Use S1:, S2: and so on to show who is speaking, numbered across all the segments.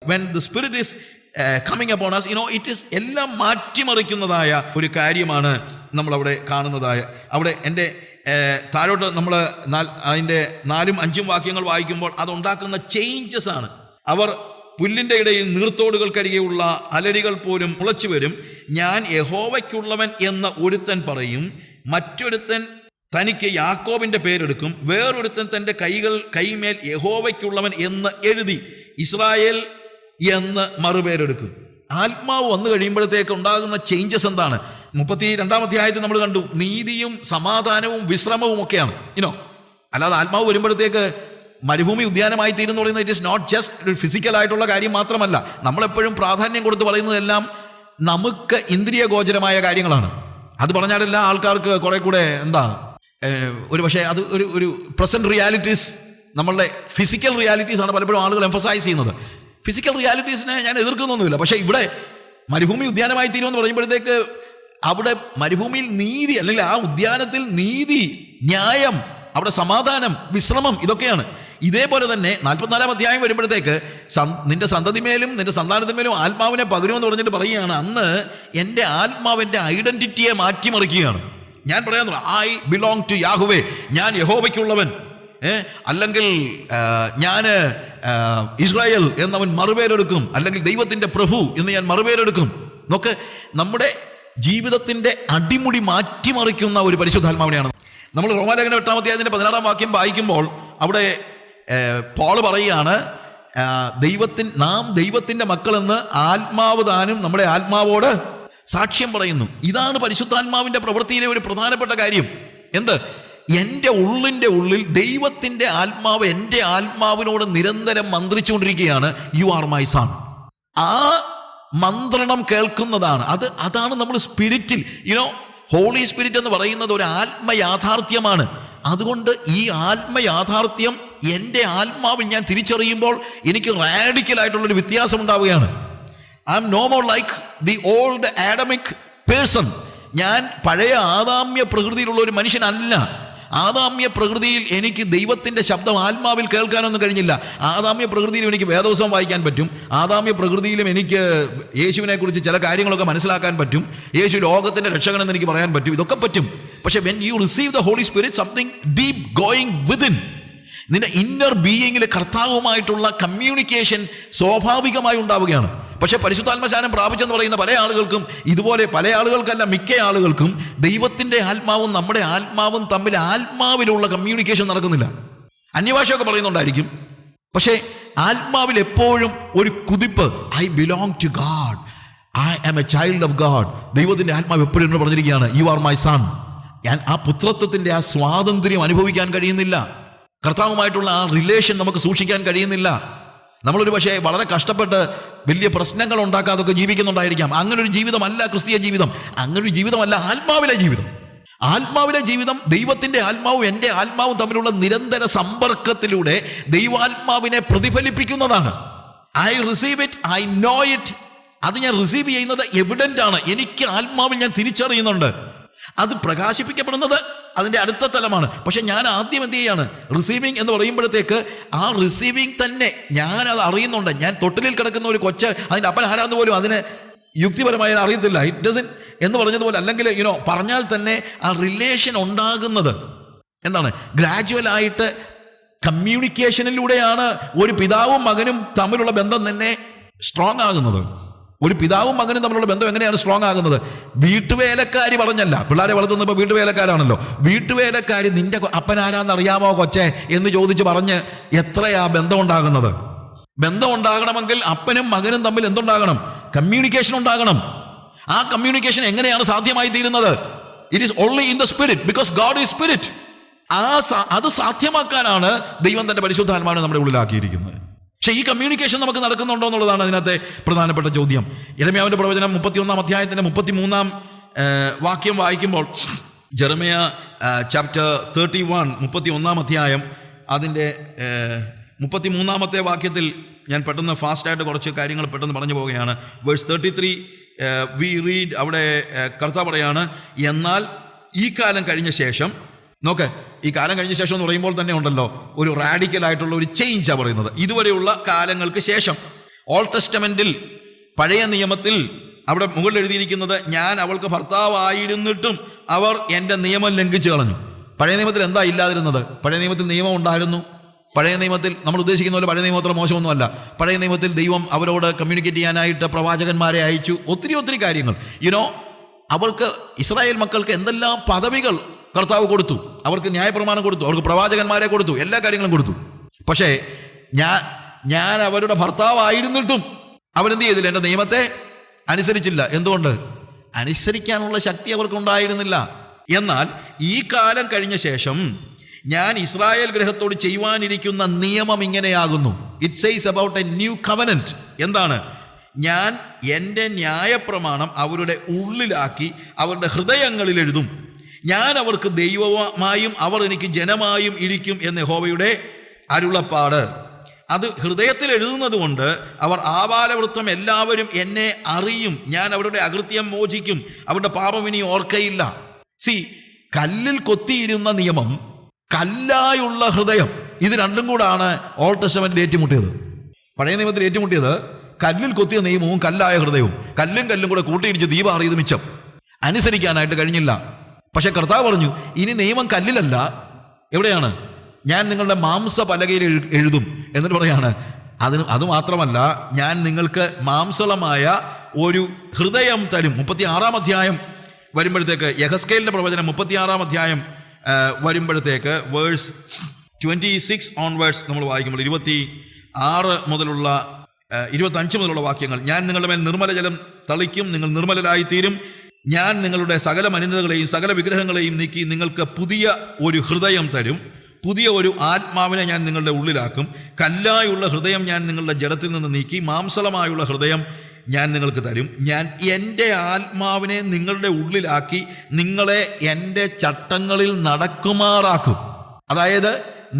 S1: when the Spirit is coming upon us, it is എല്ലാം മാറ്റിമറിക്കുന്നതായ ഒരു കാര്യമാണ് നമ്മളവിടെ കാണുന്നതായ. അവിടെ എൻ്റെ താഴോട്ട് നമ്മൾ അതിൻ്റെ 4-5 വാക്യങ്ങൾ വായിക്കുമ്പോൾ അതുണ്ടാക്കുന്ന ചേഞ്ചസ് ആണ്. അവർ പുല്ലിൻ്റെ ഇടയിൽ നീർത്തോടുകൾക്കരികെയുള്ള അലരികൾ പോലും മുളച്ചു വരും. ഞാൻ യഹോവയ്ക്കുള്ളവൻ എന്ന് ഒരുത്തൻ പറയും, മറ്റൊരുത്തൻ തനിക്ക് യാക്കോബിൻ്റെ പേരെടുക്കും, വേറൊരുത്തൻ തൻ്റെ കൈമേൽ യഹോവയ്ക്കുള്ളവൻ എന്ന് എഴുതി ഇസ്രായേൽ എന്ന് മറുപേരെടുക്കും. ആത്മാവ് വന്നു കഴിയുമ്പോഴത്തേക്ക് ഉണ്ടാകുന്ന ചേഞ്ചസ് എന്താണ്? 32-ാം അധ്യായത്തിൽ നമ്മൾ കണ്ടു, നീതിയും സമാധാനവും വിശ്രമവും ഒക്കെയാണ്. അല്ലാതെ ആത്മാവ് വരുമ്പോഴത്തേക്ക് മരുഭൂമി ഉദ്യാനമായി തീരുന്നു പറയുന്നത് it is not just physical ആയിട്ടുള്ള കാര്യം മാത്രമല്ല. നമ്മളെപ്പോഴും പ്രാധാന്യം കൊടുത്ത് പറയുന്നതെല്ലാം നമുക്ക് ഇന്ദ്രിയ ഗോചരമായ കാര്യങ്ങളാണ്. അത് പറഞ്ഞാലെല്ലാം ആൾക്കാർക്ക് കുറെ കൂടെ ഒരു പക്ഷേ അത് ഒരു പ്രസന്റ് റിയാലിറ്റീസ്, നമ്മളുടെ ഫിസിക്കൽ റിയാലിറ്റീസ് ആണ് പലപ്പോഴും ആളുകൾ എംഫസൈസ് ചെയ്യുന്നത്. ഫിസിക്കൽ റിയാലിറ്റീസിനെ ഞാൻ എതിർക്കുന്നൊന്നുമില്ല. പക്ഷേ ഇവിടെ മരുഭൂമി ഉദ്യാനമായി തീരുമെന്ന് പറയുമ്പോഴത്തേക്ക് അവിടെ മരുഭൂമിയിൽ നീതി, അല്ലെങ്കിൽ ആ ഉദ്യാനത്തിൽ നീതി, ന്യായം, അവിടെ സമാധാനം, വിശ്രമം, ഇതൊക്കെയാണ്. ഇതേപോലെ തന്നെ 44-ാം അധ്യായം വരുമ്പോഴത്തേക്ക് നിന്റെ സന്തതിമേലും നിന്റെ സന്താനത്തിന്മേലും ആത്മാവിനെ പകരുമെന്ന് പറഞ്ഞിട്ട് പറയുകയാണ്, അന്ന് എൻ്റെ ആത്മാവിൻ്റെ ഐഡന്റിറ്റിയെ മാറ്റിമറിക്കുകയാണ്. ഞാൻ പറയാൻ ഐ ബിലോങ് ടു യാഹുവേ, ഞാൻ യഹോവയ്ക്കുള്ളവൻ, അല്ലെങ്കിൽ ഞാൻ ഇസ്രായേൽ എന്നവൻ മറുപേരെടുക്കും, അല്ലെങ്കിൽ ദൈവത്തിൻ്റെ പ്രഭു എന്ന് ഞാൻ മറുപേരെടുക്കും. നോക്ക്, നമ്മുടെ ജീവിതത്തിൻ്റെ അടിമുടി മാറ്റിമറിക്കുന്ന ഒരു പരിശുദ്ധാത്മാവിനെയാണ്. നമ്മൾ റോമാലേഖനം 8-ാം അധ്യായത്തിൻ്റെ 16-ാം വാക്യം വായിക്കുമ്പോൾ അവിടെ പോൾ പറയുകയാണ്, നാം ദൈവത്തിൻ്റെ മക്കളെന്ന് ആത്മാവ് താനും നമ്മുടെ ആത്മാവോട് സാക്ഷ്യം പറയുന്നു. ഇതാണ് പരിശുദ്ധാത്മാവിൻ്റെ പ്രവൃത്തിയിലെ ഒരു പ്രധാനപ്പെട്ട കാര്യം. എന്ത്? എൻ്റെ ഉള്ളിൽ ദൈവത്തിൻ്റെ ആത്മാവ് എൻ്റെ ആത്മാവിനോട് നിരന്തരം മന്ത്രിച്ചുകൊണ്ടിരിക്കുകയാണ്, യു ആർ മൈ സൺ. ആ മന്ത്രണം കേൾക്കുന്നതാണ് അതാണ് നമ്മൾ സ്പിരിറ്റിൽ ഹോളി സ്പിരിറ്റ് എന്ന് പറയുന്നത് ഒരു ആത്മയാഥാർത്ഥ്യമാണ്. അതുകൊണ്ട് ഈ ആത്മയാഥാർത്ഥ്യം എൻ്റെ ആത്മാവിൽ ഞാൻ തിരിച്ചറിയുമ്പോൾ എനിക്ക് റാഡിക്കലായിട്ടുള്ളൊരു വ്യത്യാസം ഉണ്ടാവുകയാണ്. I am no more like the old Adamic person. ഞാൻ പഴയ ആദാമ്യ പ്രകൃതിയിലുള്ള ഒരു മനുഷ്യനല്ല. ആദാമ്യ പ്രകൃതിയിൽ എനിക്ക് ദൈവത്തിൻ്റെ ശബ്ദം ആത്മാവിൽ കേൾക്കാനൊന്നും കഴിഞ്ഞില്ല. ആദാമ്യ പ്രകൃതിയിലും എനിക്ക് വേദോത്സവം വായിക്കാൻ പറ്റും. ആദാമ്യ പ്രകൃതിയിലും എനിക്ക് യേശുവിനെ കുറിച്ച് ചില കാര്യങ്ങളൊക്കെ മനസ്സിലാക്കാൻ പറ്റും. യേശു ലോകത്തിൻ്റെ രക്ഷകനെന്ന് എനിക്ക് പറയാൻ പറ്റും. ഇതൊക്കെ പറ്റും. പക്ഷെ when you receive the holy spirit, something deep going within, നിന്റെ ഇന്നർ ബീയിങ്ങിൽ കർത്താവുമായിട്ടുള്ള കമ്മ്യൂണിക്കേഷൻ സ്വാഭാവികമായി ഉണ്ടാവുകയാണ്. പക്ഷെ പരിശുദ്ധാത്മശാനം പ്രാപിച്ചെന്ന് പറയുന്ന പല ആളുകൾക്കും, ഇതുപോലെ പല ആളുകൾക്കല്ല മിക്ക ആളുകൾക്കും, ദൈവത്തിൻ്റെ ആത്മാവും നമ്മുടെ ആത്മാവും തമ്മിൽ ആത്മാവിലുള്ള കമ്മ്യൂണിക്കേഷൻ നടക്കുന്നില്ല. അന്യഭാഷയൊക്കെ പറയുന്നുണ്ടായിരിക്കും, പക്ഷേ ആത്മാവിൽ എപ്പോഴും ഒരു കുതിപ്പ്, I belong to God, I am a child of God. ദൈവത്തിൻ്റെ ആത്മാവ് എപ്പോഴും എന്നോട് പറഞ്ഞിരിക്കുകയാണ്, യു ആർ മൈ സൺ. ഞാൻ ആ പുത്രത്വത്തിൻ്റെ ആ സ്വാതന്ത്ര്യം അനുഭവിക്കാൻ കഴിയുന്നില്ല. കർത്താവുമായിട്ടുള്ള ആ റിലേഷൻ നമുക്ക് സൂക്ഷിക്കാൻ കഴിയുന്നില്ല. നമ്മളൊരു പക്ഷേ വളരെ കഷ്ടപ്പെട്ട് വലിയ പ്രശ്നങ്ങൾ ഉണ്ടാക്കാതൊക്കെ ജീവിക്കുന്നുണ്ടായിരിക്കാം. അങ്ങനൊരു ജീവിതമല്ല ക്രിസ്തീയ ജീവിതം. അങ്ങനൊരു ജീവിതമല്ല ആത്മാവിലെ ജീവിതം. ആത്മാവിലെ ജീവിതം ദൈവത്തിൻ്റെ ആത്മാവും എൻ്റെ ആത്മാവും തമ്മിലുള്ള നിരന്തര സമ്പർക്കത്തിലൂടെ ദൈവാത്മാവിനെ പ്രതിഫലിപ്പിക്കുന്നതാണ്. I receive it, I know it. അത് ഞാൻ റിസീവ് ചെയ്യുന്നത് എവിഡൻ്റ് ആണ്. എനിക്ക് ആത്മാവിൽ ഞാൻ തിരിച്ചറിയുന്നുണ്ട്. അത് പ്രകാശിപ്പിക്കപ്പെടുന്നത് അതിൻ്റെ അടുത്ത തലമാണ്. പക്ഷെ ഞാൻ ആദ്യം എന്ത് ചെയ്യാണ്? റിസീവിങ് എന്ന് പറയുമ്പോഴത്തേക്ക് ആ റിസീവിങ് തന്നെ ഞാനത് അറിയുന്നുണ്ട്. ഞാൻ തൊട്ടിലിൽ കിടക്കുന്ന ഒരു കൊച്ച് അതിൻ്റെ അപ്പൻ ആരാന്ന് പോലും അതിന് യുക്തിപരമായി അറിയത്തില്ല. ഇറ്റ് ഡസൻ എന്ന് പറഞ്ഞതുപോലെ, അല്ലെങ്കിൽ പറഞ്ഞാൽ തന്നെ ആ റിലേഷൻ ഉണ്ടാകുന്നത് എന്താണ്? ഗ്രാജുവലായിട്ട് കമ്മ്യൂണിക്കേഷനിലൂടെയാണ് ഒരു പിതാവും മകനും തമ്മിലുള്ള ബന്ധം തന്നെ സ്ട്രോങ് ആകുന്നത്. ഒരു പിതാവും മകനും തമ്മിലുള്ള ബന്ധം എങ്ങനെയാണ് സ്ട്രോങ് ആകുന്നത്? വീട്ടുവേലക്കാരി പറഞ്ഞല്ല, പിള്ളേരെ വളർത്തുന്നപ്പോൾ വീട്ടുവേലക്കാരാണല്ലോ. വീട്ടുവേലക്കാരി നിന്റെ അപ്പനാരാന്ന് അറിയാമോ കൊച്ചേ എന്ന് ചോദിച്ച് പറഞ്ഞ് എത്രയാ ബന്ധം ഉണ്ടാകുന്നത്? ബന്ധം ഉണ്ടാകണമെങ്കിൽ അപ്പനും മകനും തമ്മിൽ എന്തുണ്ടാകണം? കമ്മ്യൂണിക്കേഷൻ ഉണ്ടാകണം. ആ കമ്മ്യൂണിക്കേഷൻ എങ്ങനെയാണ് സാധ്യമായി തീരുന്നത്? It is only in the spirit, because God is spirit. അത് സാധ്യമാക്കാനാണ് ദൈവം തന്റെ പരിശുദ്ധാത്മാവിനെ നമ്മുടെ ഉള്ളിലാക്കിയിരിക്കുന്നത്. പക്ഷേ ഈ കമ്മ്യൂണിക്കേഷൻ നമുക്ക് നടക്കുന്നുണ്ടോ എന്നുള്ളതാണ് അതിനകത്തെ പ്രധാനപ്പെട്ട ചോദ്യം. യെരമ്യാവിൻ്റെ പ്രവചനം 31-ാം അധ്യായത്തിൻ്റെ 33-ാം വാക്യം വായിക്കുമ്പോൾ, ജെറമ്യ ചാപ്റ്റർ 31 31-ാം അധ്യായം അതിൻ്റെ 33-ാമത്തെ വാക്യത്തിൽ ഞാൻ പെട്ടെന്ന് ഫാസ്റ്റായിട്ട് കുറച്ച് കാര്യങ്ങൾ പെട്ടെന്ന് പറഞ്ഞു പോവുകയാണ്. വേഴ്സ് 33 വി റീഡ്, അവിടെ കർത്താവ് പറയാണ്, എന്നാൽ ഈ കാലം കഴിഞ്ഞ ശേഷം, നോക്ക്, ഈ കാലം കഴിഞ്ഞ ശേഷം എന്ന് പറയുമ്പോൾ തന്നെ ഉണ്ടല്ലോ ഒരു റാഡിക്കലായിട്ടുള്ള ഒരു ചേഞ്ചാണ് പറയുന്നത്. ഇതുവരെയുള്ള കാലങ്ങൾക്ക് ശേഷം ഓൾഡ് ടെസ്റ്റമെന്റിൽ, പഴയ നിയമത്തിൽ അവിടെ മുകളിൽ എഴുതിയിരിക്കുന്നത്, ഞാൻ അവൾക്ക് ഭർത്താവായിരുന്നിട്ടും അവർ എൻ്റെ നിയമം ലംഘിച്ചു കളഞ്ഞു. പഴയ നിയമത്തിൽ എന്താ ഇല്ലാതിരുന്നത്? പഴയ നിയമത്തിൽ നിയമം ഉണ്ടായിരുന്നു. പഴയ നിയമത്തിൽ നമ്മൾ ഉദ്ദേശിക്കുന്ന പോലെ പഴയ നിയമം അത്ര മോശമൊന്നുമല്ല. പഴയ നിയമത്തിൽ ദൈവം അവരോട് കമ്മ്യൂണിക്കേറ്റ് ചെയ്യാനായിട്ട് പ്രവാചകന്മാരെ അയച്ചു. ഒത്തിരി കാര്യങ്ങൾ. അവർക്ക്, ഇസ്രായേൽ മക്കൾക്ക് എന്തെല്ലാം പദവികൾ കർത്താവ് കൊടുത്തു. അവർക്ക് ന്യായപ്രമാണം കൊടുത്തു, അവർക്ക് പ്രവാചകന്മാരെ കൊടുത്തു, എല്ലാ കാര്യങ്ങളും കൊടുത്തു. പക്ഷേ ഞാൻ അവരുടെ ഭർത്താവായിരുന്നിട്ടും അവരെന്ത് ചെയ്തില്ല? എൻ്റെ നിയമത്തെ അനുസരിച്ചില്ല. എന്തുകൊണ്ട്? അനുസരിക്കാനുള്ള ശക്തി അവർക്കുണ്ടായിരുന്നില്ല. എന്നാൽ ഈ കാലം കഴിഞ്ഞ ശേഷം ഞാൻ ഇസ്രായേൽ ഗൃഹത്തോട് ചെയ്യുവാനിരിക്കുന്ന നിയമം ഇങ്ങനെയാകുന്നു. It says about a new covenant. എന്താണ്? ഞാൻ എൻ്റെ ന്യായപ്രമാണം അവരുടെ ഉള്ളിലാക്കി അവരുടെ ഹൃദയങ്ങളിൽ എഴുതും. ഞാൻ അവർക്ക് ദൈവമായും അവർ എനിക്ക് ജനമായും ഇരിക്കും എന്ന് യഹോവയുടെ അരുളപ്പാട്. അത് ഹൃദയത്തിൽ എഴുതുന്നത് കൊണ്ട് അവർ ആബാലവൃത്തം എല്ലാവരും എന്നെ അറിയും. ഞാൻ അവരുടെ അകൃത്യം മോചിക്കും, അവരുടെ പാപം ഇനി ഓർക്കയില്ല. കല്ലിൽ കൊത്തിയിരുന്ന നിയമം, കല്ലായുള്ള ഹൃദയം, ഇത് രണ്ടും കൂടാണ് ഓൾഡ് ടെസ്റ്റമെന്റിൽ ഏറ്റുമുട്ടിയത്. പഴയ നിയമത്തിൽ ഏറ്റുമുട്ടിയത് കല്ലിൽ കൊത്തിയ നിയമവും കല്ലായ ഹൃദയവും. കല്ലും കൂടെ കൂട്ടിയിടിച്ച് ദീപാറിയത് മിച്ചം. അനുസരിക്കാനായിട്ട് കഴിഞ്ഞില്ല. പക്ഷെ കർത്താവ് പറഞ്ഞു, ഇനി നിയമം കല്ലിലല്ല, എവിടെയാണ്? ഞാൻ നിങ്ങളുടെ മാംസപലകയിൽ എഴുതും. എന്നിട്ട് പറയാണ്, അത് മാത്രമല്ല, ഞാൻ നിങ്ങൾക്ക് മാംസളമായ ഒരു ഹൃദയം തരും. 36 അധ്യായം വരുമ്പോഴത്തേക്ക്, യെഹെസ്കേലിന്റെ പ്രവചനം 36 അധ്യായം വരുമ്പോഴത്തേക്ക് വേഴ്സ് 26 ഓൺവേർഡ്സ് നമ്മൾ വായിക്കുമ്പോൾ 26 മുതലുള്ള 25 മുതലുള്ള വാക്യങ്ങൾ, ഞാൻ നിങ്ങളുടെ മേൽ നിർമ്മല ജലം തളിക്കും, നിങ്ങൾ നിർമ്മലരായിത്തീരും. ഞാൻ നിങ്ങളുടെ സകല മലിനതകളെയും സകല വിഗ്രഹങ്ങളെയും നീക്കി നിങ്ങൾക്ക് പുതിയ ഒരു ഹൃദയം തരും. പുതിയ ഒരു ആത്മാവിനെ ഞാൻ നിങ്ങളുടെ ഉള്ളിലാക്കും. കല്ലായുള്ള ഹൃദയം ഞാൻ നിങ്ങളുടെ ജഡത്തിൽ നിന്ന് നീക്കി മാംസളമായുള്ള ഹൃദയം ഞാൻ നിങ്ങൾക്ക് തരും. ഞാൻ എൻ്റെ ആത്മാവിനെ നിങ്ങളുടെ ഉള്ളിലാക്കി നിങ്ങളെ എൻ്റെ ചട്ടങ്ങളിൽ നടക്കുമാറാക്കും. അതായത്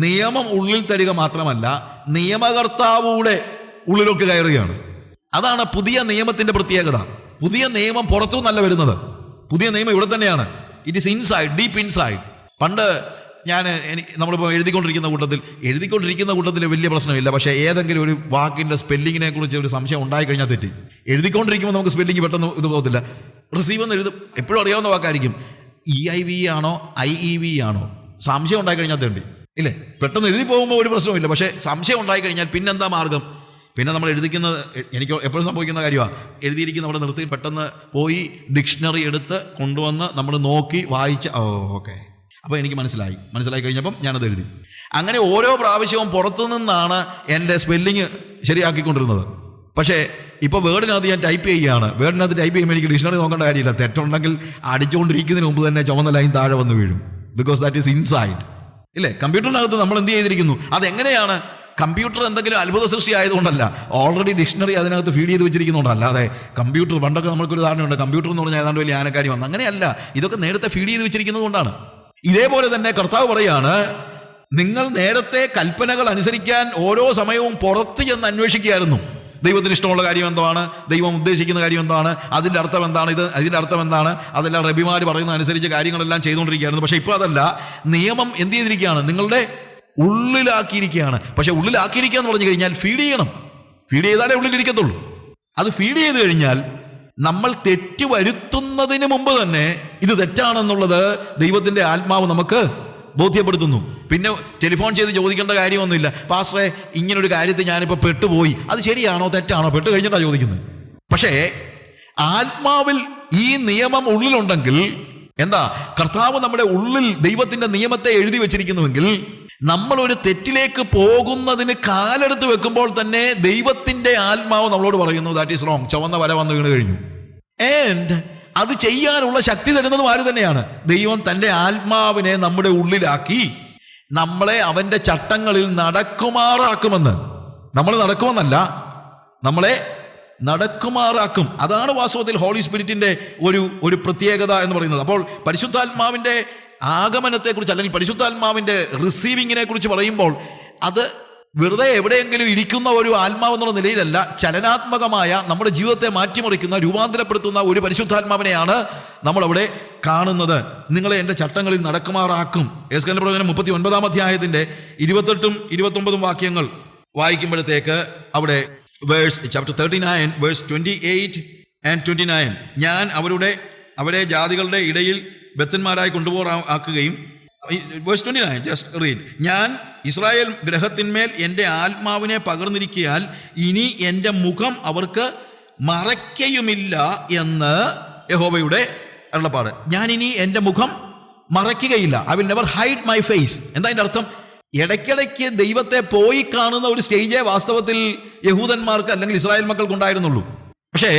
S1: നിയമം ഉള്ളിൽ തരിക മാത്രമല്ല, നിയമകർത്താവൂടെ ഉള്ളിലൊക്കെ കയറുകയാണ്. അതാണ് പുതിയ നിയമത്തിൻ്റെ പ്രത്യേകത. പുതിയ നിയമം പുറത്തുനിന്നല്ല വരുന്നത്. പുതിയ നിയമം ഇവിടെ തന്നെയാണ്. It is inside, deep inside. പണ്ട് നമ്മളിപ്പോൾ എഴുതിക്കൊണ്ടിരിക്കുന്ന കൂട്ടത്തിൽ വലിയ പ്രശ്നമില്ല. പക്ഷേ ഏതെങ്കിലും ഒരു വാക്കിൻ്റെ സ്പെല്ലിങ്ങിനെ കുറിച്ച് ഒരു സംശയം ഉണ്ടായിക്കഴിഞ്ഞാൽ തെറ്റി. എഴുതിക്കൊണ്ടിരിക്കുമ്പോൾ നമുക്ക് സ്പെല്ലിങ് പെട്ടെന്ന് ഇത് പോകത്തില്ല. റിസീവ് എന്ന് എഴുതും, എപ്പോഴും അറിയാവുന്ന വാക്കായിരിക്കും. EIV ആണോ IEV ആണോ? സംശയം ഉണ്ടായിക്കഴിഞ്ഞാൽ തേണ്ടി ഇല്ലേ? പെട്ടെന്ന് എഴുതി പോകുമ്പോൾ ഒരു പ്രശ്നമില്ല. പക്ഷേ സംശയം ഉണ്ടായിക്കഴിഞ്ഞാൽ പിന്നെന്താ മാർഗം? പിന്നെ നമ്മൾ എനിക്ക് എപ്പോഴും സംഭവിക്കുന്ന കാര്യമാണ്, എഴുതിയിരിക്കുന്ന അവിടെ നിർത്തി പെട്ടെന്ന് പോയി ഡിക്ഷണറി എടുത്ത് കൊണ്ടുവന്ന് നമ്മൾ നോക്കി വായിച്ച്, ഓക്കെ, അപ്പോൾ എനിക്ക് മനസ്സിലായി കഴിഞ്ഞപ്പം ഞാനത് എഴുതി. അങ്ങനെ ഓരോ പ്രാവശ്യവും പുറത്തു നിന്നാണ് എൻ്റെ സ്പെല്ലിങ് ശരിയാക്കിക്കൊണ്ടിരുന്നത്. പക്ഷേ ഇപ്പോൾ വേർഡിനകത്ത് ഞാൻ ടൈപ്പ് ചെയ്യുകയാണ്. വേർഡിനകത്ത് ടൈപ്പ് ചെയ്യുമ്പോൾ എനിക്ക് ഡിക്ഷണറി നോക്കേണ്ട കാര്യമില്ല. തെറ്റുണ്ടെങ്കിൽ അടിച്ചുകൊണ്ടിരിക്കുന്നതിന് മുമ്പ് തന്നെ ചുവന്ന ലൈൻ താഴെ വന്ന് വീഴും. Because that is inside. ഇല്ലേ? കമ്പ്യൂട്ടറിനകത്ത് നമ്മൾ എന്ത് ചെയ്തിരിക്കുന്നു? അതെങ്ങനെയാണ്? കമ്പ്യൂട്ടർ എന്തെങ്കിലും അത്ഭുത സൃഷ്ടി ആയതുകൊണ്ടല്ല, ഓൾറെഡി ഡിക്ഷണറി അതിനകത്ത് ഫീഡ് ചെയ്ത് വെച്ചിരിക്കുന്നുണ്ടല്ല. അതെ, കമ്പ്യൂട്ടർ പണ്ടൊക്കെ നമുക്കൊരു ധാരണയുണ്ട്, കമ്പ്യൂട്ടർ എന്ന് പറഞ്ഞാൽ ഏതാണ്ട് വലിയ ആനക്കാരി വന്നു. അങ്ങനെയല്ല, ഇതൊക്കെ നേരത്തെ ഫീഡ് ചെയ്ത് വെച്ചിരിക്കുന്നത് കൊണ്ടാണ്. ഇതേപോലെ തന്നെ കർത്താവ് പറയാണ്, നിങ്ങൾ നേരത്തെ കൽപ്പനകൾ അനുസരിക്കാൻ ഓരോ സമയവും പുറത്ത് ചെന്ന് അന്വേഷിക്കുകയായിരുന്നു. ദൈവത്തിന് ഇഷ്ടമുള്ള കാര്യം എന്താണ്, ദൈവം ഉദ്ദേശിക്കുന്ന കാര്യം എന്താണ്, അതിൻ്റെ അർത്ഥം എന്താണ്, ഇതിൻ്റെ അർത്ഥം എന്താണ്, അതെല്ലാം റബിമാർ പറയുന്ന അനുസരിച്ച് കാര്യങ്ങളെല്ലാം ചെയ്തുകൊണ്ടിരിക്കുകയായിരുന്നു. പക്ഷേ ഇപ്പോൾ അതല്ല, നിയമം എന്ത് ചെയ്തിരിക്കുകയാണ്? നിങ്ങളുടെ ഉള്ളിലാക്കിയിരിക്കുകയാണ്. പക്ഷെ ഉള്ളിലാക്കിയിരിക്കുക എന്ന് പറഞ്ഞു കഴിഞ്ഞാൽ ഫീഡ് ചെയ്യണം. ഫീഡ് ചെയ്താലേ ഉള്ളിലിരിക്കത്തുള്ളൂ. അത് ഫീഡ് ചെയ്ത് കഴിഞ്ഞാൽ നമ്മൾ തെറ്റ് വരുത്തുന്നതിന് മുമ്പ് തന്നെ ഇത് തെറ്റാണെന്നുള്ളത് ദൈവത്തിൻ്റെ ആത്മാവ് നമുക്ക് ബോധ്യപ്പെടുത്തുന്നു. പിന്നെ ടെലിഫോൺ ചെയ്ത് ചോദിക്കേണ്ട കാര്യമൊന്നുമില്ല. പാസ്റ്ററെ, ഇങ്ങനൊരു കാര്യത്തിൽ ഞാനിപ്പോൾ പെട്ടുപോയി, അത് ശരിയാണോ തെറ്റാണോ? പെട്ട് കഴിഞ്ഞിട്ടാണ് ചോദിക്കുന്നത്. പക്ഷേ ആത്മാവിൽ ഈ നിയമം ഉള്ളിലുണ്ടെങ്കിൽ എന്താ? കർത്താവ് നമ്മുടെ ഉള്ളിൽ ദൈവത്തിൻ്റെ നിയമത്തെ എഴുതി വെച്ചിരിക്കുന്നുവെങ്കിൽ നമ്മളൊരു തെറ്റിലേക്ക് പോകുന്നതിന് കാലെടുത്ത് വെക്കുമ്പോൾ തന്നെ ദൈവത്തിൻ്റെ ആത്മാവ് നമ്മളോട് പറയുന്നു, ദാറ്റ് ഈസ് റോങ്, ചുവന്ന വര വന്ന് വീണ് കഴിഞ്ഞു. ആൻഡ് അത് ചെയ്യാനുള്ള ശക്തി തരുന്നതും ആര് തന്നെയാണ്? ദൈവം തൻ്റെ ആത്മാവിനെ നമ്മുടെ ഉള്ളിലാക്കി നമ്മളെ അവൻ്റെ ചട്ടങ്ങളിൽ നടക്കുമാറാക്കുമെന്ന്. നമ്മൾ നടക്കുമെന്നല്ല, നമ്മളെ നടക്കുമാറാക്കും. അതാണ് വാസ്തവത്തിൽ ഹോളി സ്പിരിറ്റിൻ്റെ ഒരു പ്രത്യേകത എന്ന് പറയുന്നത്. അപ്പോൾ പരിശുദ്ധാത്മാവിൻ്റെ ആഗമനത്തെക്കുറിച്ച് അല്ലെങ്കിൽ പരിശുദ്ധാത്മാവിൻ്റെ റിസീവിങ്ങിനെ കുറിച്ച് പറയുമ്പോൾ അത് വെറുതെ എവിടെയെങ്കിലും ഇരിക്കുന്ന ഒരു ആത്മാവ് എന്നുള്ള നിലയിലല്ല, ചലനാത്മകമായ നമ്മുടെ ജീവിതത്തെ മാറ്റിമറിക്കുന്ന, രൂപാന്തരപ്പെടുത്തുന്ന ഒരു പരിശുദ്ധാത്മാവിനെയാണ് നമ്മളവിടെ കാണുന്നത്. നിങ്ങളെ എൻ്റെ ചട്ടങ്ങളിൽ നടക്കുമാറാക്കും. യെഹെസ്കേലിന്റെ പ്രവചനം 39 അധ്യായത്തിൻ്റെ 28-29 വാക്യങ്ങൾ വായിക്കുമ്പോഴത്തേക്ക് അവിടെ chapter 39 verse 28 and 29. ഞാൻ അവരെ ജാതികളുടെ ഇടയിൽ ബദ്ധന്മാരായി കൊണ്ടുപോകാക്കുകയും, verse 29 just read. ഞാൻ ഇസ്രായേൽ ഗൃഹത്തിന്മേൽ എൻ്റെ ആത്മാവിനെ പകർന്നിരിക്കയാൽ ഇനി എൻ്റെ മുഖം അവർക്ക് മറയ്ക്കയുമില്ല എന്ന് യഹോവയുടെ അരുളപ്പാട്. ഞാൻ ഇനി എൻ്റെ മുഖം മറയ്ക്കുകയില്ല. I will never hide my face. എന്താ അതിൻ്റെ അർത്ഥം? ഇടയ്ക്കിടയ്ക്ക് ദൈവത്തെ പോയി കാണുന്ന ഒരു സ്റ്റേജേ വാസ്തവത്തിൽ യഹൂദന്മാർക്ക് അല്ലെങ്കിൽ ഇസ്രായേൽ മക്കൾക്ക് ഉണ്ടായിരുന്നുള്ളൂ. പക്ഷേ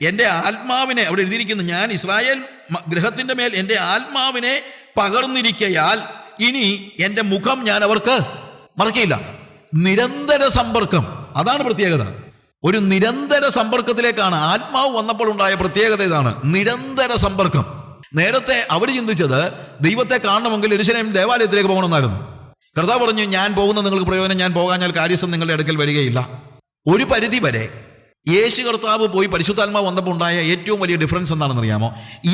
S1: എൻ്റെ ആത്മാവിനെ, അവിടെ എഴുതിയിരിക്കുന്നു, ഞാൻ ഇസ്രായേൽ ഗൃഹത്തിൻ്റെ മേൽ എൻ്റെ ആത്മാവിനെ പകർന്നിരിക്കയാൽ ഇനി എൻ്റെ മുഖം ഞാൻ അവർക്ക് മറയ്ക്കയില്ല. നിരന്തര സമ്പർക്കം, അതാണ് പ്രത്യേകത. ഒരു നിരന്തര സമ്പർക്കത്തിലേക്കാണ് ആത്മാവ് വന്നപ്പോൾ ഉണ്ടായ പ്രത്യേകത. ഇതാണ് നിരന്തര സമ്പർക്കം. നേരത്തെ അവർ ചിന്തിച്ചത് ദൈവത്തെ കാണണമെങ്കിൽ യെരൂശലേം ദേവാലയത്തിലേക്ക് പോകണമെന്നായിരുന്നു. കർത്താവ് പറഞ്ഞു, ഞാൻ പോകുന്ന നിങ്ങൾക്ക് പ്രയോജനം, ഞാൻ പോകാഞ്ഞാൽ കാര്യസ്ഥൻ നിങ്ങളുടെ അടുക്കൽ വരികയില്ല. ഒരു പരിധി വരെ യേശു കർത്താവ് പോയി പരിശുദ്ധാത്മാവ് വന്നപ്പോൾ ഉണ്ടായ ഏറ്റവും വലിയ ഡിഫറൻസ് എന്താണെന്ന് അറിയാമോ?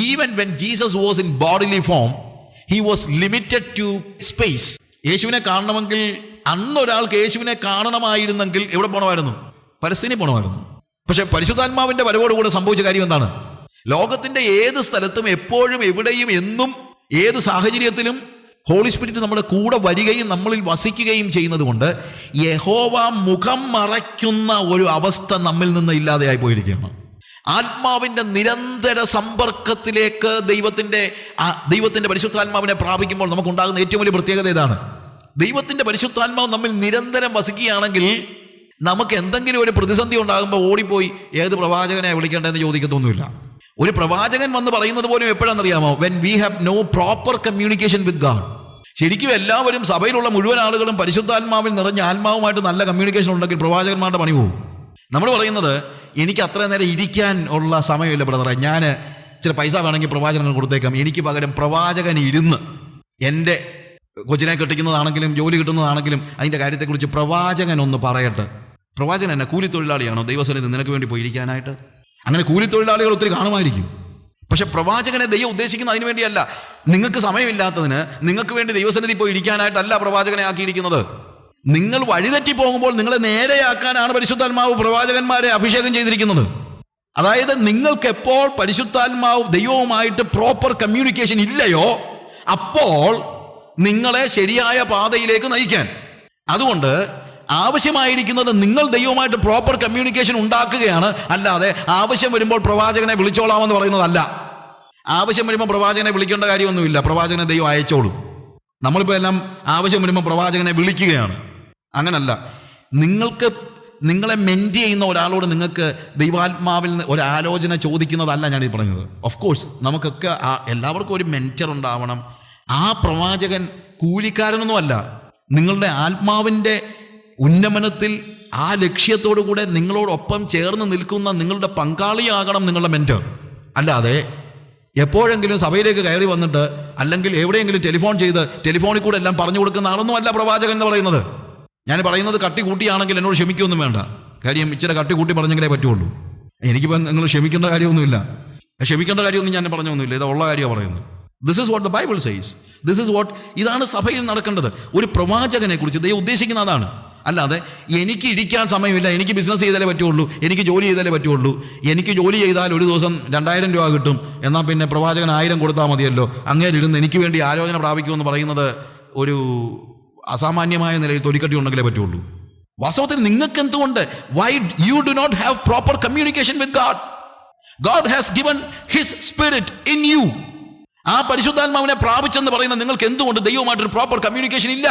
S1: Even when Jesus was in bodily form, he was limited to space. യേശുവിനെ കാണണമെങ്കിൽ, അന്നൊരാൾക്ക് യേശുവിനെ കാണണമായിരുന്നെങ്കിൽ എവിടെ പോകണമായിരുന്നു? പലസ്തീനിൽ പോകണമായിരുന്നു. പക്ഷെ പരിശുദ്ധാത്മാവിന്റെ വരവോടുകൂടെ സംഭവിച്ച കാര്യം എന്താണ്? ലോകത്തിന്റെ ഏത് സ്ഥലത്തും എപ്പോഴും എവിടെയും എന്നും ഏത് സാഹചര്യത്തിലും ഹോളി സ്പിരിറ്റ് നമ്മുടെ കൂടെ വരികയും നമ്മളിൽ വസിക്കുകയും ചെയ്യുന്നത് കൊണ്ട് യഹോവ മുഖം മറയ്ക്കുന്ന ഒരു അവസ്ഥ നമ്മിൽ നിന്ന് ഇല്ലാതെയായി പോയിരിക്കുകയാണ്. ആത്മാവിന്റെ നിരന്തര സമ്പർക്കത്തിലേക്ക് ദൈവത്തിന്റെ പരിശുദ്ധാത്മാവിനെ പ്രാപിക്കുമ്പോൾ നമുക്കുണ്ടാകുന്ന ഏറ്റവും വലിയ പ്രത്യേകത ഇതാണ്. ദൈവത്തിന്റെ പരിശുദ്ധാത്മാവ് നമ്മിൽ നിരന്തരം വസിക്കുകയാണെങ്കിൽ നമുക്ക് എന്തെങ്കിലും ഒരു പ്രതിസന്ധി ഉണ്ടാകുമ്പോൾ ഓടിപ്പോയി ഏത് പ്രവാചകനെ വിളിക്കേണ്ടതെന്ന് ചോദിക്കത്തൊന്നുമില്ല. ഒരു പ്രവാചകൻ വന്ന് പറയുന്നത് പോലും എപ്പോഴാണെന്നറിയാമോ? When we have no proper communication with God. ശരിക്കും എല്ലാവരും, സഭയിലുള്ള മുഴുവൻ ആളുകളും പരിശുദ്ധാത്മാവിൽ നിറഞ്ഞ ആത്മാവുമായിട്ട് നല്ല കമ്മ്യൂണിക്കേഷൻ ഉണ്ടെങ്കിൽ പ്രവാചകന്മാരുടെ പണി പോകും. നമ്മൾ പറയുന്നത്, എനിക്ക് അത്ര നേരം ഇരിക്കാൻ ഉള്ള സമയമില്ല ബ്രദറെ, ഞാൻ ചില പൈസ വേണമെങ്കിൽ പ്രവാചകൻ കൊടുത്തേക്കാം, എനിക്ക് പകരം പ്രവാചകൻ ഇരുന്ന് എൻ്റെ കൊച്ചിനെ കെട്ടിക്കുന്നതാണെങ്കിലും ജോലി കിട്ടുന്നതാണെങ്കിലും അതിൻ്റെ കാര്യത്തെക്കുറിച്ച് പ്രവാചകൻ ഒന്ന് പറയട്ടെ. പ്രവാചകൻ എന്നെ കൂലിത്തൊഴിലാളിയാണോ ദൈവസ്ഥലത്ത് നിനക്ക് വേണ്ടി പോയി ഇരിക്കാനായിട്ട്? അങ്ങനെ കൂലിത്തൊഴിലാളികൾ ഒത്തിരി കാണുമായിരിക്കും. പക്ഷെ പ്രവാചകനെ ദൈവം ഉദ്ദേശിക്കുന്നത് അതിനു വേണ്ടിയല്ല. നിങ്ങൾക്ക് സമയമില്ലാത്തതിന് നിങ്ങൾക്ക് വേണ്ടി ദൈവസന്നിധി പോയി ഇരിക്കാനായിട്ടല്ല പ്രവാചകനെ ആക്കിയിരിക്കുന്നത്. നിങ്ങൾ വഴിതെറ്റി പോകുമ്പോൾ നിങ്ങളെ നേരെയാക്കാനാണ് പരിശുദ്ധാത്മാവ് പ്രവാചകന്മാരെ അഭിഷേകം ചെയ്തിരിക്കുന്നത്. അതായത് നിങ്ങൾക്ക് എപ്പോൾ പരിശുദ്ധാത്മാവ് ദൈവവുമായിട്ട് പ്രോപ്പർ കമ്മ്യൂണിക്കേഷൻ ഇല്ലയോ, അപ്പോൾ നിങ്ങളെ ശരിയായ പാതയിലേക്ക് നയിക്കാൻ. അതുകൊണ്ട് ആവശ്യമായിരിക്കുന്നത് നിങ്ങൾ ദൈവവുമായിട്ട് പ്രോപ്പർ കമ്മ്യൂണിക്കേഷൻ ഉണ്ടാക്കുകയാണ്. അല്ലാതെ ആവശ്യം വരുമ്പോൾ പ്രവാചകനെ വിളിച്ചോളാമെന്ന് പറയുന്നതല്ല. ആവശ്യം വരുമ്പോൾ പ്രവാചകനെ വിളിക്കേണ്ട കാര്യമൊന്നുമില്ല, പ്രവാചകനെ ദൈവം അയച്ചോളും. നമ്മളിപ്പോൾ എല്ലാം ആവശ്യം വരുമ്പോൾ പ്രവാചകനെ വിളിക്കുകയാണ്. അങ്ങനല്ല. നിങ്ങളെ മെൻറ്റ് ചെയ്യുന്ന ഒരാളോട് നിങ്ങൾക്ക് ദൈവാത്മാവിൽ ഒരാലോചന ചോദിക്കുന്നതല്ല ഞാനീ പറയുന്നത്. ഓഫ് കോഴ്സ് നമുക്കൊക്കെ എല്ലാവർക്കും ഒരു മെൻറ്റർ ഉണ്ടാവണം. ആ പ്രവാചകൻ കൂലിക്കാരനൊന്നുമല്ല. നിങ്ങളുടെ ആത്മാവിൻ്റെ ഉന്നമനത്തിൽ ആ ലക്ഷ്യത്തോടു കൂടെ നിങ്ങളോടൊപ്പം ചേർന്ന് നിൽക്കുന്ന നിങ്ങളുടെ പങ്കാളിയാകണം നിങ്ങളുടെ മെൻറ്റർ. അല്ലാതെ എപ്പോഴെങ്കിലും സഭയിലേക്ക് കയറി വന്നിട്ട് അല്ലെങ്കിൽ എവിടെയെങ്കിലും ടെലിഫോൺ ചെയ്ത് ടെലിഫോണിൽ കൂടെ എല്ലാം പറഞ്ഞു കൊടുക്കുന്ന ആളൊന്നും അല്ല പ്രവാചകൻ എന്ന് പറയുന്നത്. ഞാൻ പറയുന്നത് കട്ടി കൂട്ടിയാണെങ്കിൽ എന്നോട് ക്ഷമിക്കൊന്നും വേണ്ട. കാര്യം ഇച്ചിരി കട്ടി കൂട്ടി പറഞ്ഞെങ്കിലേ പറ്റുള്ളൂ. എനിക്കിപ്പോൾ നിങ്ങൾ ക്ഷമിക്കേണ്ട കാര്യമൊന്നുമില്ല, ക്ഷമിക്കേണ്ട കാര്യമൊന്നും ഞാൻ പറഞ്ഞൊന്നുമില്ല. ഇത് ഉള്ള കാര്യമാണ് പറയുന്നത്. This is what the Bible says. This is what, ഇതാണ് സഭയിൽ നടക്കേണ്ടത്. ഒരു പ്രവാചകനെ കുറിച്ച് ദൈവം ഉദ്ദേശിക്കുന്ന അതാണ്. അല്ലാതെ എനിക്ക് ഇരിക്കാൻ സമയമില്ല, എനിക്ക് ബിസിനസ് ചെയ്താലേ പറ്റുള്ളൂ, എനിക്ക് ജോലി ചെയ്താലേ പറ്റുള്ളൂ, എനിക്ക് ജോലി ചെയ്താൽ ഒരു ദിവസം 2000 രൂപ കിട്ടും, എന്നാൽ പിന്നെ പ്രവാചകൻ 1000 കൊടുത്താൽ മതിയല്ലോ, അങ്ങേരിരുന്ന് എനിക്ക് വേണ്ടി ആലോചന പ്രാപിക്കുമെന്ന് പറയുന്നത് ഒരു അസാമാന്യമായ നിലയിൽ തൊലിക്കട്ടി ഉണ്ടെങ്കിലേ പറ്റുള്ളൂ. വാസ്തവത്തിൽ നിങ്ങൾക്ക് എന്തുകൊണ്ട് why you do not have proper communication with God? God has given his spirit in you. ആ പരിശുദ്ധാത്മാവിനെ പ്രാപിച്ചെന്ന് പറയുന്ന നിങ്ങൾക്ക് എന്തുകൊണ്ട് ദൈവമായിട്ടൊരു പ്രോപ്പർ കമ്മ്യൂണിക്കേഷൻ ഇല്ല?